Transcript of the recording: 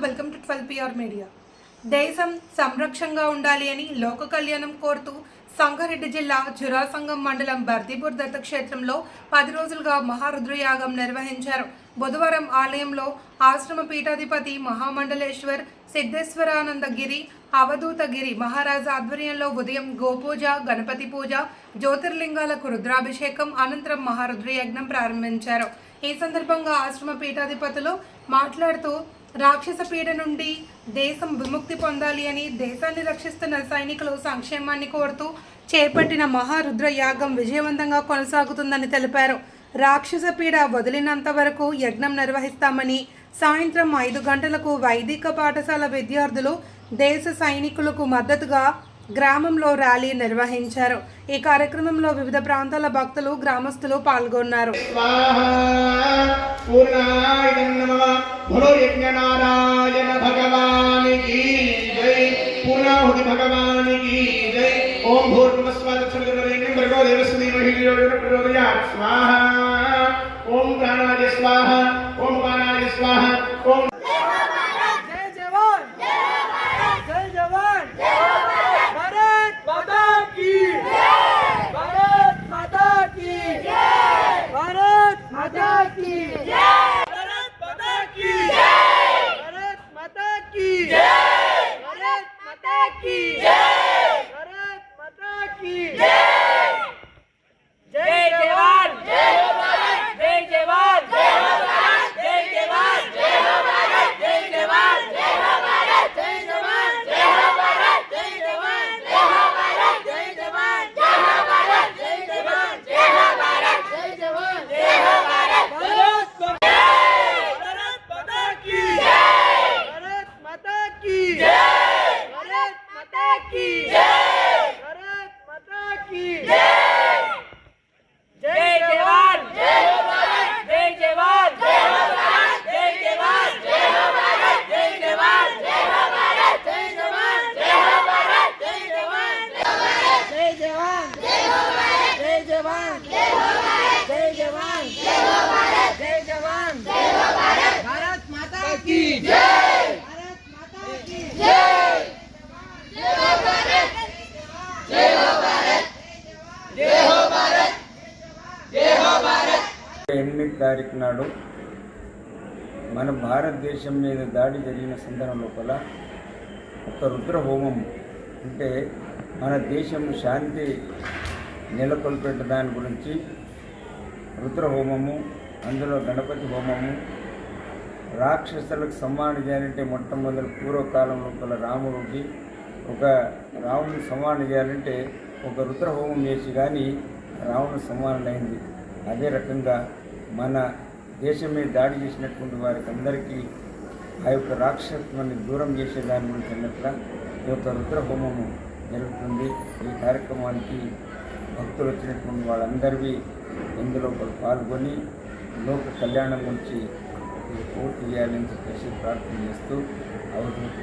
Welcome to 12PR media. దేశం సంరక్షణగా ఉండాలి అని లోక కళ్యాణం కోరుతూ సంగారెడ్డి జిల్లా జురాసంగం మండలం బర్దీపూర్ దత్తక్షేత్రంలో 10 రోజులుగా మహారుద్రయాగం నిర్వహించారు. బుధవారం ఆలయంలో ఆశ్రమ పీఠాధిపతి మహామండలేశ్వర్ సిద్ధేశ్వరానందగిరి అవధూతగిరి మహారాజా ఆధ్వర్యంలో ఉదయం గోపూజ, గణపతి పూజ, జ్యోతిర్లింగాలకు రుద్రాభిషేకం అనంతరం మహారుద్రయజ్ఞం ప్రారంభించారు. ఈ సందర్భంగా ఆశ్రమ పీఠాధిపతులు మాట్లాడుతూ రాక్షస పీడ నుండి దేశం విముక్తి పొందాలి అని దేశాన్ని రక్షిస్తున్న సైనికులు సంక్షేమాన్ని కోరుతూ చేపట్టిన మహారుద్ర యాగం విజయవంతంగా కొనసాగుతుందని తెలిపారు. రాక్షస పీడ వదిలినంత వరకు యజ్ఞం నిర్వహిస్తామని, సాయంత్రం 5 గంటలకు వైదిక పాఠశాల విద్యార్థులు దేశ సైనికులకు మద్దతుగా గ్రామంలో ర్యాలీ నిర్వహించారు. ఈ కార్యక్రమంలో వివిధ ప్రాంతాల భక్తులు, గ్రామస్తులు పాల్గొన్నారు. తారీఖు నాడు మన భారతదేశం మీద దాడి జరిగిన సందర్భం లోపల ఒక రుద్ర హోమం అంటే మన దేశం శాంతి నెలకొల్పేట దాని గురించి రుద్ర హోమము, అందులో గణపతి హోమము, రాక్షసులకు సంహారణ చేయాలంటే మొట్టమొదటి పూర్వకాలం లోపల రాముడికి ఒక రావణుని సంహారణ చేయాలంటే ఒక రుద్ర హోమం చేసి కానీ రావణుని సంహారణ అయింది. అదే రకంగా మన దేశం మీద దాడి చేసినటువంటి వారికి అందరికీ ఆ యొక్క రాక్షసత్వాన్ని దూరం చేసే దాని గురించి అన్నట్ల ఈ యొక్క రుద్ర హోమము జరుగుతుంది. ఈ కార్యక్రమానికి భక్తులు వచ్చినటువంటి వాళ్ళందరివి ఇందులో పాల్గొని లోక కళ్యాణం గురించి పూర్తి చేయాలని చెప్పేసి ప్రార్థన చేస్తూ అవధూత